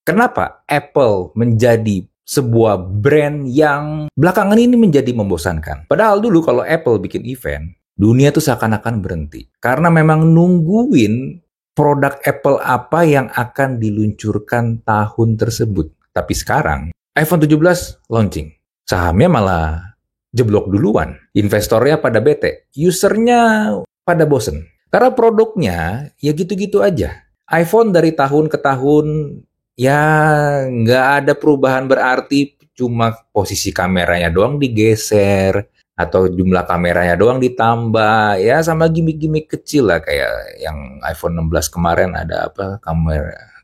Kenapa Apple menjadi sebuah brand yang belakangan ini menjadi membosankan? Padahal dulu kalau Apple bikin event, dunia tuh seakan-akan berhenti. Karena memang nungguin produk Apple apa yang akan diluncurkan tahun tersebut. Tapi sekarang, iPhone 17 launching. Sahamnya malah jeblok duluan. Investornya pada bete. Usernya pada bosen. Karena produknya ya gitu-gitu aja. iPhone dari tahun ke tahun ya nggak ada perubahan berarti, cuma posisi kameranya doang digeser atau jumlah kameranya doang ditambah, ya sama gimmick-gimmick kecil lah kayak yang iPhone 16 kemarin ada apa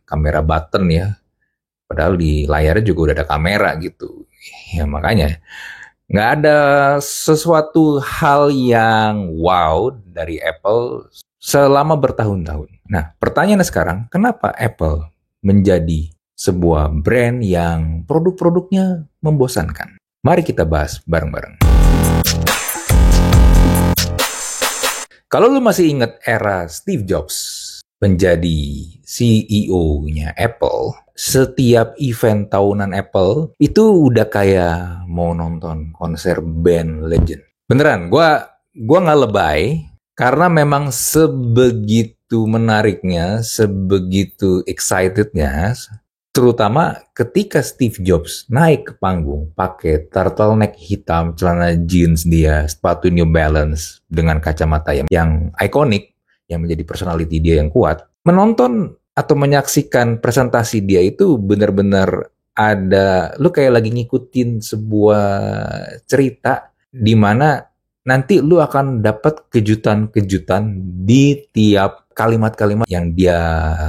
kamera button ya, padahal di layarnya juga udah ada kamera gitu. Ya makanya nggak ada sesuatu hal yang wow dari Apple selama bertahun-tahun. Nah, pertanyaannya sekarang, kenapa Apple menjadi sebuah brand yang produk-produknya membosankan? Mari kita bahas bareng-bareng. Kalau lu masih ingat era Steve Jobs menjadi CEO-nya Apple, setiap event tahunan Apple itu udah kayak mau nonton konser band legend. Beneran, gua nggak lebay, karena memang sebegitu menariknya, sebegitu excitednya, terutama ketika Steve Jobs naik ke panggung pakai turtleneck hitam, celana jeans dia, sepatu New Balance dengan kacamata yang ikonik, yang menjadi personality dia yang kuat. Menonton atau menyaksikan presentasi dia itu benar-benar ada, lu kayak lagi ngikutin sebuah cerita di mana nanti lu akan dapat kejutan-kejutan di tiap kalimat-kalimat yang dia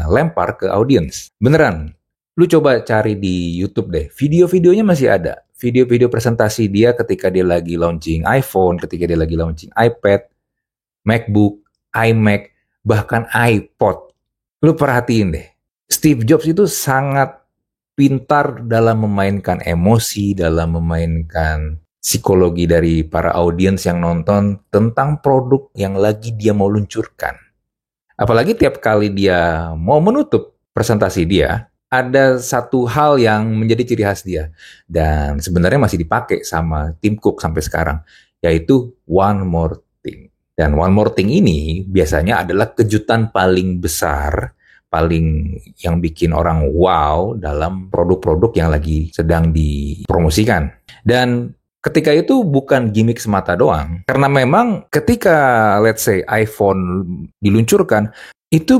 lempar ke audiens. Beneran, lu coba cari di YouTube deh. Video-videonya masih ada. Video-video presentasi dia ketika dia lagi launching iPhone, ketika dia lagi launching iPad, MacBook, iMac, bahkan iPod. Lu perhatiin deh. Steve Jobs itu sangat pintar dalam memainkan emosi, dalam memainkan psikologi dari para audiens yang nonton tentang produk yang lagi dia mau luncurkan. Apalagi tiap kali dia mau menutup presentasi dia, ada satu hal yang menjadi ciri khas dia. Dan sebenarnya masih dipakai sama Tim Cook sampai sekarang, yaitu one more thing. Dan one more thing ini biasanya adalah kejutan paling besar, paling yang bikin orang wow dalam produk-produk yang lagi sedang dipromosikan. Dan ketika itu bukan gimmick semata doang, karena memang ketika let's say iPhone diluncurkan, itu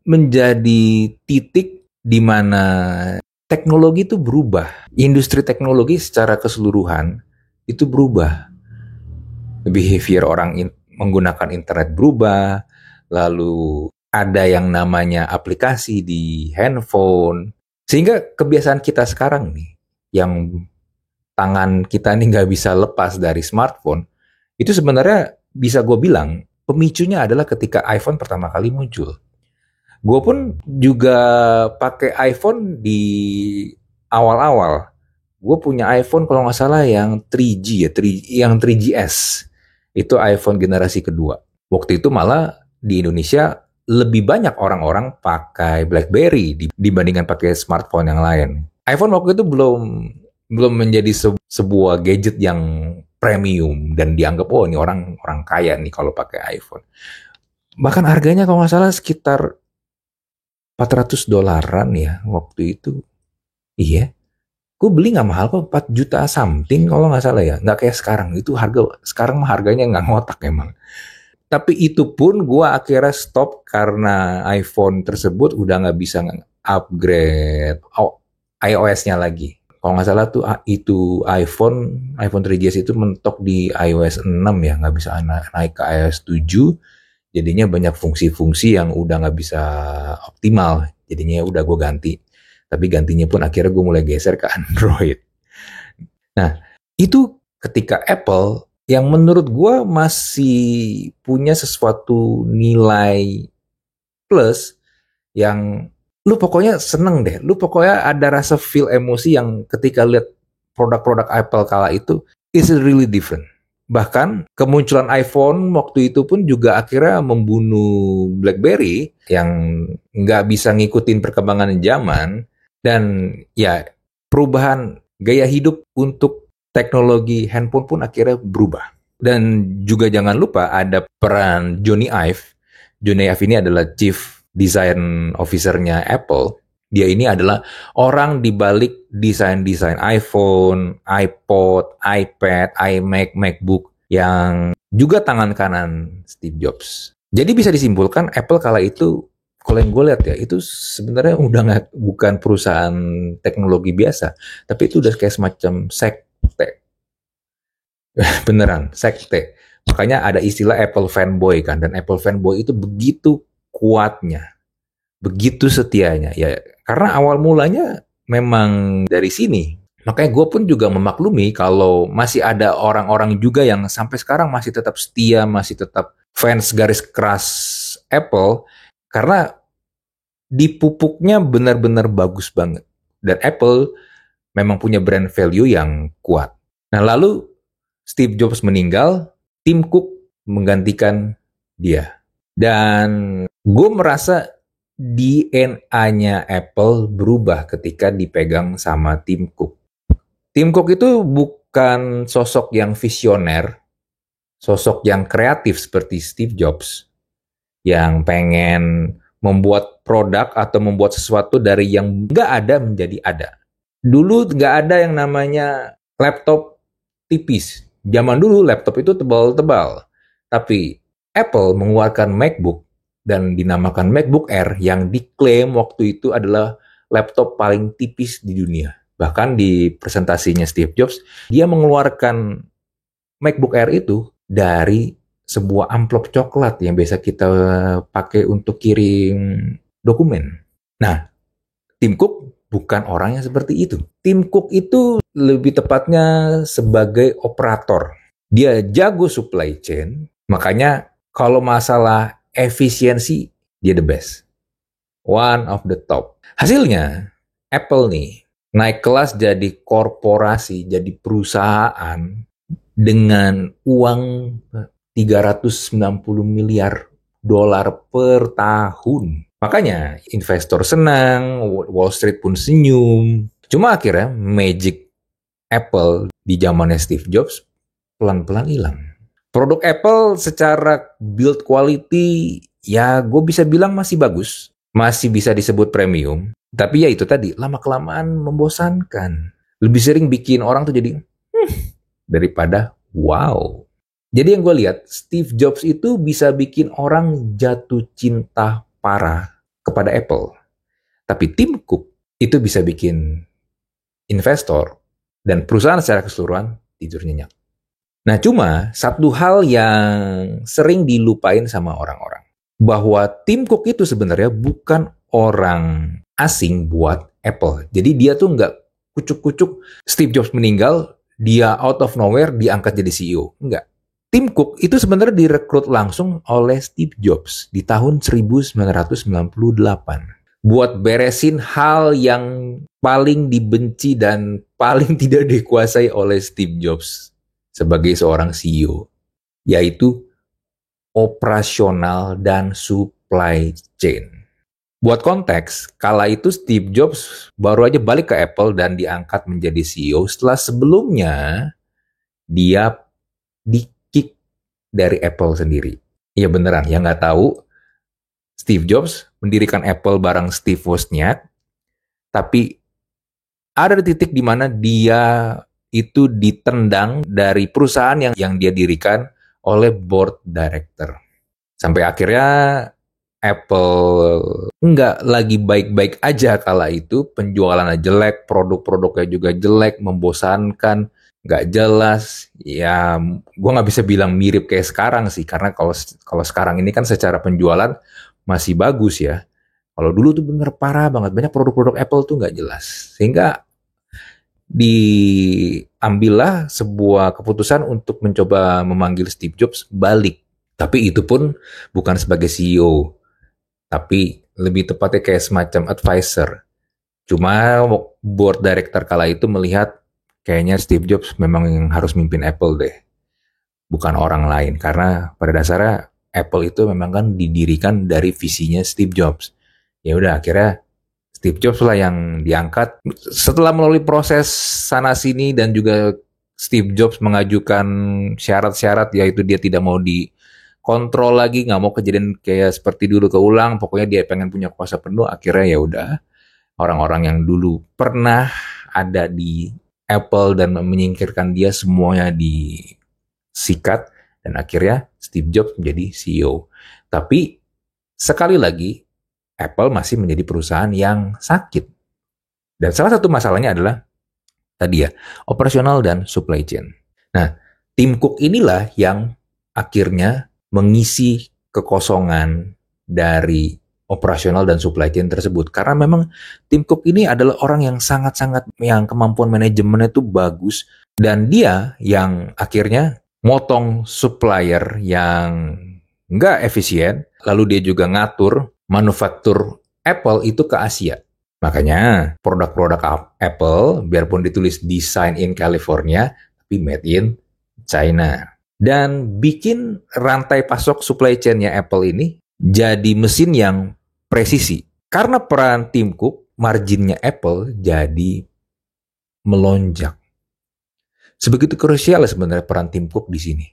menjadi titik di mana teknologi itu berubah. Industri teknologi secara keseluruhan itu berubah. Behavior orang menggunakan internet berubah, lalu ada yang namanya aplikasi di handphone, sehingga kebiasaan kita sekarang nih, yang tangan kita ini nggak bisa lepas dari smartphone, itu sebenarnya bisa gue bilang pemicunya adalah ketika iPhone pertama kali muncul. Gue pun juga pakai iPhone di awal-awal. Gue punya iPhone kalau nggak salah yang 3G ya, yang 3GS. Itu iPhone generasi kedua. Waktu itu malah di Indonesia lebih banyak orang-orang pakai BlackBerry dibandingkan pakai smartphone yang lain. iPhone waktu itu belum menjadi sebuah gadget yang premium dan dianggap ini orang kaya nih kalau pakai iPhone. Bahkan harganya kalau nggak salah sekitar $400 ya waktu itu. Iya, gue beli nggak mahal kok, 4 juta something kalau nggak salah ya. Nggak kayak sekarang, itu sekarang harganya nggak ngotak emang. Tapi itu pun gue akhirnya stop karena iPhone tersebut udah nggak bisa upgrade iOS-nya lagi. Kalau nggak salah tuh itu iPhone 3GS itu mentok di iOS 6 ya, nggak bisa naik ke iOS 7. Jadinya banyak fungsi-fungsi yang udah nggak bisa optimal. Jadinya udah gue ganti. Tapi gantinya pun akhirnya gue mulai geser ke Android. Nah, itu ketika Apple yang menurut gue masih punya sesuatu nilai plus yang lu pokoknya seneng deh, lu pokoknya ada rasa feel emosi yang ketika lihat produk-produk Apple kala itu is really different. Bahkan kemunculan iPhone waktu itu pun juga akhirnya membunuh BlackBerry yang nggak bisa ngikutin perkembangan zaman. Dan ya, perubahan gaya hidup untuk teknologi handphone pun akhirnya berubah. Dan juga jangan lupa ada peran Johnny Ive. Johnny Ive ini adalah Chief Design Officer-nya Apple. Dia ini adalah orang di balik desain-desain iPhone, iPod, iPad, iMac, MacBook yang juga tangan kanan Steve Jobs. Jadi bisa disimpulkan Apple kala itu, kalau yang gue lihat ya, itu sebenarnya bukan perusahaan teknologi biasa, tapi itu udah kayak semacam sekte. Beneran, sekte. Makanya ada istilah Apple fanboy kan, dan Apple fanboy itu begitu kuatnya, begitu setianya. Ya, karena awal mulanya memang dari sini. Makanya gue pun juga memaklumi kalau masih ada orang-orang juga yang sampai sekarang masih tetap setia, masih tetap fans garis keras Apple, karena di pupuknya benar-benar bagus banget. Dan Apple memang punya brand value yang kuat. Nah, lalu Steve Jobs meninggal, Tim Cook menggantikan dia. Dan gue merasa DNA-nya Apple berubah ketika dipegang sama Tim Cook. Tim Cook itu bukan sosok yang visioner, sosok yang kreatif seperti Steve Jobs, yang pengen membuat produk atau membuat sesuatu dari yang nggak ada menjadi ada. Dulu nggak ada yang namanya laptop tipis. Zaman dulu laptop itu tebal-tebal. Tapi Apple mengeluarkan MacBook dan dinamakan MacBook Air yang diklaim waktu itu adalah laptop paling tipis di dunia. Bahkan di presentasinya Steve Jobs, dia mengeluarkan MacBook Air itu dari sebuah amplop coklat yang biasa kita pakai untuk kirim dokumen. Nah, Tim Cook bukan orang yang seperti itu. Tim Cook itu lebih tepatnya sebagai operator. Dia jago supply chain, makanya kalau masalah efisiensi, dia the best. One of the top. Hasilnya, Apple nih, naik kelas jadi korporasi, jadi perusahaan dengan uang 390 miliar dolar per tahun. Makanya investor senang, Wall Street pun senyum. Cuma akhirnya magic Apple di zamannya Steve Jobs pelan-pelan hilang. Produk Apple secara build quality ya gue bisa bilang masih bagus. Masih bisa disebut premium. Tapi ya itu tadi, lama-kelamaan membosankan. Lebih sering bikin orang tuh jadi daripada wow. Jadi yang gue lihat, Steve Jobs itu bisa bikin orang jatuh cinta parah kepada Apple. Tapi Tim Cook itu bisa bikin investor dan perusahaan secara keseluruhan tidur nyenyak. Nah cuma satu hal yang sering dilupain sama orang-orang. Bahwa Tim Cook itu sebenarnya bukan orang asing buat Apple. Jadi dia tuh nggak kucuk-kucuk Steve Jobs meninggal, dia out of nowhere diangkat jadi CEO. Enggak. Tim Cook itu sebenarnya direkrut langsung oleh Steve Jobs di tahun 1998 buat beresin hal yang paling dibenci dan paling tidak dikuasai oleh Steve Jobs sebagai seorang CEO, yaitu operasional dan supply chain. Buat konteks, kala itu Steve Jobs baru aja balik ke Apple dan diangkat menjadi CEO setelah sebelumnya dia di-kick dari Apple sendiri. Iya beneran, yang nggak tahu, Steve Jobs mendirikan Apple bareng Steve Wozniak, tapi ada titik di mana dia itu ditendang dari perusahaan yang dia dirikan oleh board director. Sampai akhirnya Apple nggak lagi baik-baik aja kala itu, penjualannya jelek, produk-produknya juga jelek, membosankan, nggak jelas. Ya, gue nggak bisa bilang mirip kayak sekarang sih, karena kalau sekarang ini kan secara penjualan masih bagus ya. Kalau dulu tuh bener parah banget, banyak produk-produk Apple tuh nggak jelas. Sehingga diambillah sebuah keputusan untuk mencoba memanggil Steve Jobs balik. Tapi itu pun bukan sebagai CEO, tapi lebih tepatnya kayak semacam advisor. Cuma board director kala itu melihat kayaknya Steve Jobs memang yang harus mimpin Apple deh, bukan orang lain. Karena pada dasarnya Apple itu memang kan didirikan dari visinya Steve Jobs. Ya udah akhirnya Steve Jobs lah yang diangkat. Setelah melalui proses sana-sini dan juga Steve Jobs mengajukan syarat-syarat, yaitu dia tidak mau dikontrol lagi, nggak mau kejadian kayak seperti dulu keulang, pokoknya dia pengen punya kuasa penuh, akhirnya ya udah, orang-orang yang dulu pernah ada di Apple dan menyingkirkan dia semuanya disikat, dan akhirnya Steve Jobs menjadi CEO. Tapi sekali lagi, Apple masih menjadi perusahaan yang sakit. Dan salah satu masalahnya adalah tadi ya, operasional dan supply chain. Nah, Tim Cook inilah yang akhirnya mengisi kekosongan dari operasional dan supply chain tersebut. Karena memang Tim Cook ini adalah orang yang sangat-sangat, yang kemampuan manajemennya itu bagus, dan dia yang akhirnya motong supplier yang nggak efisien, lalu dia juga ngatur manufaktur Apple itu ke Asia. Makanya produk-produk Apple, biarpun ditulis design in California, tapi made in China. Dan bikin rantai pasok supply chain-nya Apple ini jadi mesin yang presisi. Karena peran Tim Cook, marginnya Apple jadi melonjak. Sebegitu krusial sebenarnya peran Tim Cook di sini.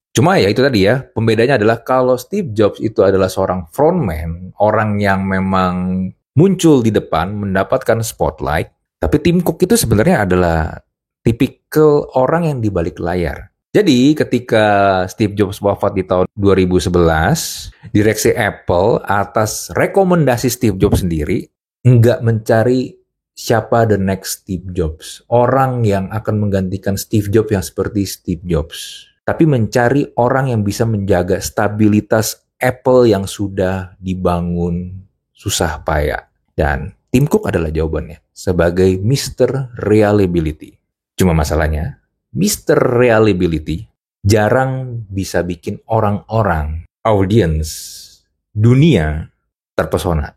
Cuma ya itu tadi ya, pembedanya adalah kalau Steve Jobs itu adalah seorang frontman, orang yang memang muncul di depan, mendapatkan spotlight, tapi Tim Cook itu sebenarnya adalah tipikal orang yang di balik layar. Jadi ketika Steve Jobs wafat di tahun 2011, direksi Apple atas rekomendasi Steve Jobs sendiri nggak mencari siapa the next Steve Jobs, orang yang akan menggantikan Steve Jobs yang seperti Steve Jobs, tapi mencari orang yang bisa menjaga stabilitas Apple yang sudah dibangun susah payah. Dan Tim Cook adalah jawabannya sebagai Mr. Reliability. Cuma masalahnya, Mr. Reliability jarang bisa bikin orang-orang, audience, dunia terpesona.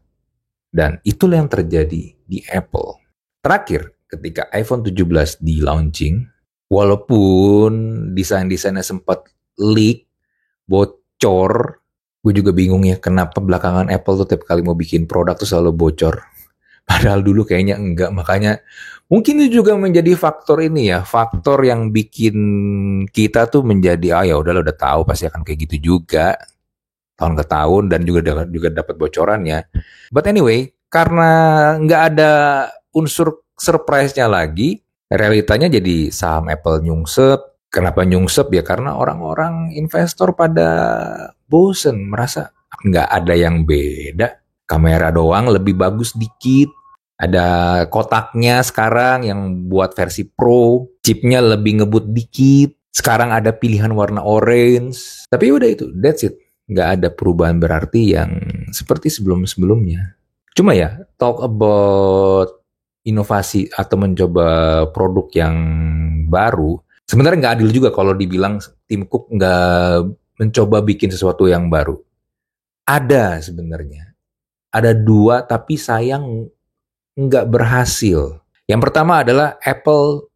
Dan itulah yang terjadi di Apple. Terakhir, ketika iPhone 17 di launching, walaupun desain-desainnya sempat leak, bocor, gue juga bingung ya kenapa belakangan Apple tuh tiap kali mau bikin produk tuh selalu bocor. Padahal dulu kayaknya enggak, makanya mungkin itu juga menjadi faktor ini ya, faktor yang bikin kita tuh menjadi, ya udahlah, udah tahu pasti akan kayak gitu juga, tahun ke tahun, dan juga dapat bocorannya. But anyway, karena nggak ada unsur surprise-nya lagi, realitanya jadi saham Apple nyungsep. Kenapa nyungsep? Ya karena orang-orang investor pada bosen, merasa nggak ada yang beda. Kamera doang lebih bagus dikit. Ada kotaknya sekarang yang buat versi Pro. Chipnya lebih ngebut dikit. Sekarang ada pilihan warna orange. Tapi udah itu, that's it. Nggak ada perubahan berarti yang seperti sebelum-sebelumnya. Cuma ya, talk about inovasi atau mencoba produk yang baru, sebenarnya nggak adil juga kalau dibilang Tim Cook nggak mencoba bikin sesuatu yang baru. Ada sebenarnya. Ada dua, tapi sayang nggak berhasil. Yang pertama adalah Apple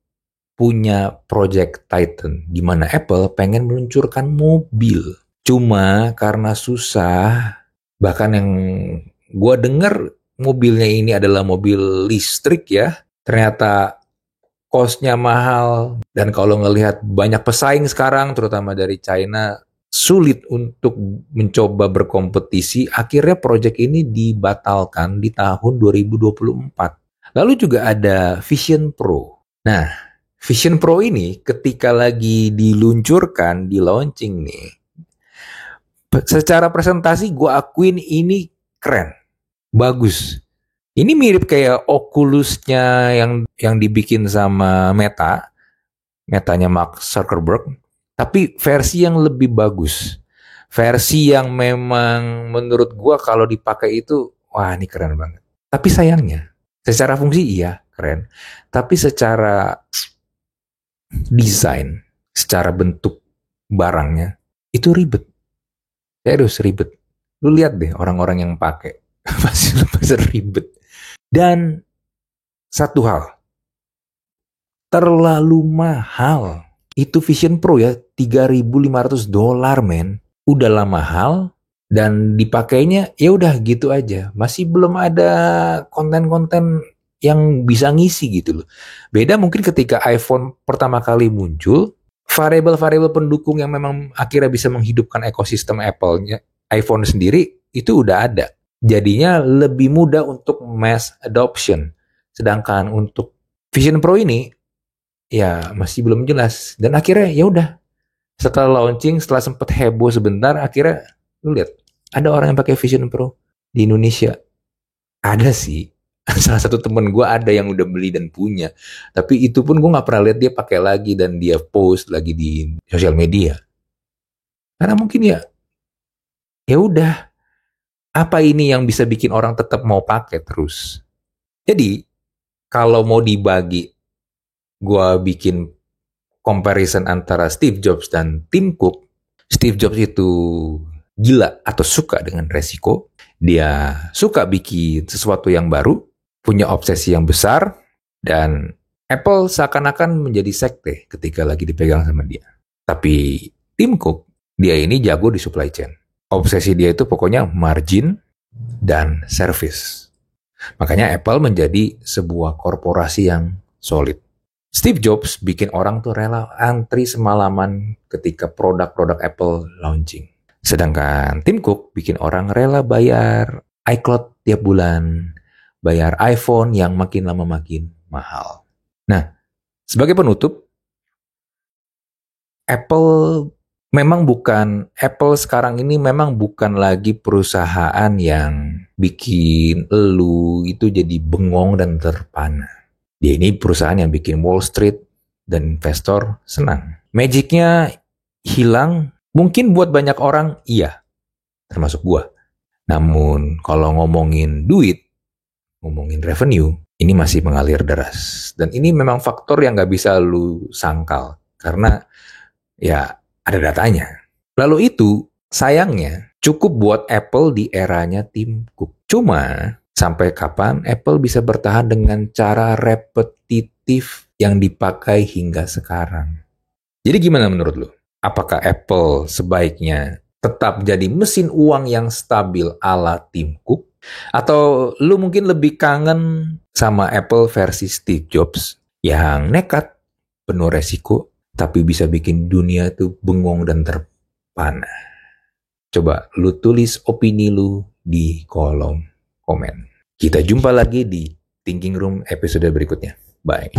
punya Project Titan, di mana Apple pengen meluncurkan mobil. Cuma karena susah, bahkan yang gue dengar mobilnya ini adalah mobil listrik ya, ternyata cost-nya mahal, dan kalau ngelihat banyak pesaing sekarang, terutama dari China, sulit untuk mencoba berkompetisi, akhirnya proyek ini dibatalkan di tahun 2024. Lalu juga ada Vision Pro. Nah, Vision Pro ini ketika lagi diluncurkan, di launching nih, secara presentasi gue akuin ini keren, bagus. Ini mirip kayak Oculus-nya yang dibikin sama Metanya Mark Zuckerberg, tapi versi yang lebih bagus. Versi yang memang menurut gue kalau dipakai itu, wah ini keren banget. Tapi sayangnya, secara fungsi iya keren, tapi secara desain, secara bentuk barangnya, itu ribet. Serius ribet. Lu lihat deh orang-orang yang pakai. Pasti ribet. Dan satu hal, terlalu mahal. Itu Vision Pro ya, $3.500 men. Udahlah mahal, dan dipakainya ya udah gitu aja. Masih belum ada konten-konten yang bisa ngisi gitu loh. Beda mungkin ketika iPhone pertama kali muncul, variabel-variabel pendukung yang memang akhirnya bisa menghidupkan ekosistem Apple-nya, iPhone sendiri itu udah ada. Jadinya lebih mudah untuk mass adoption. Sedangkan untuk Vision Pro ini ya masih belum jelas. Dan akhirnya ya udah, setelah launching, setelah sempat heboh sebentar, akhirnya lu lihat ada orang yang pakai Vision Pro di Indonesia. Ada sih. Salah satu temen gue ada yang udah beli dan punya. Tapi itu pun gue nggak pernah lihat dia pakai lagi dan dia post lagi di sosial media. Karena mungkin ya udah, apa ini yang bisa bikin orang tetap mau pakai terus? Jadi kalau mau dibagi, gue bikin comparison antara Steve Jobs dan Tim Cook. Steve Jobs itu gila atau suka dengan resiko. Dia suka bikin sesuatu yang baru, punya obsesi yang besar, dan Apple seakan-akan menjadi sekte ketika lagi dipegang sama dia. Tapi Tim Cook, dia ini jago di supply chain. Obsesi dia itu pokoknya margin dan service. Makanya Apple menjadi sebuah korporasi yang solid. Steve Jobs bikin orang tuh rela antri semalaman ketika produk-produk Apple launching. Sedangkan Tim Cook bikin orang rela bayar iCloud tiap bulan, bayar iPhone yang makin lama makin mahal. Nah, sebagai penutup, Apple sekarang ini memang bukan lagi perusahaan yang bikin elu itu jadi bengong dan terpana. Dia ini perusahaan yang bikin Wall Street dan investor senang. Magicnya hilang, mungkin buat banyak orang iya, termasuk gua. Namun kalau ngomongin duit, ngomongin revenue, ini masih mengalir deras. Dan ini memang faktor yang nggak bisa lu sangkal, karena ya ada datanya. Lalu itu, sayangnya, cukup buat Apple di eranya Tim Cook. Cuma, sampai kapan Apple bisa bertahan dengan cara repetitif yang dipakai hingga sekarang? Jadi gimana menurut lu? Apakah Apple sebaiknya tetap jadi mesin uang yang stabil ala Tim Cook? Atau lu mungkin lebih kangen sama Apple versi Steve Jobs yang nekat, penuh resiko, tapi bisa bikin dunia tuh bengong dan terpana? Coba lu tulis opini lu di kolom komen. Kita jumpa lagi di Thinking Room episode berikutnya. Bye.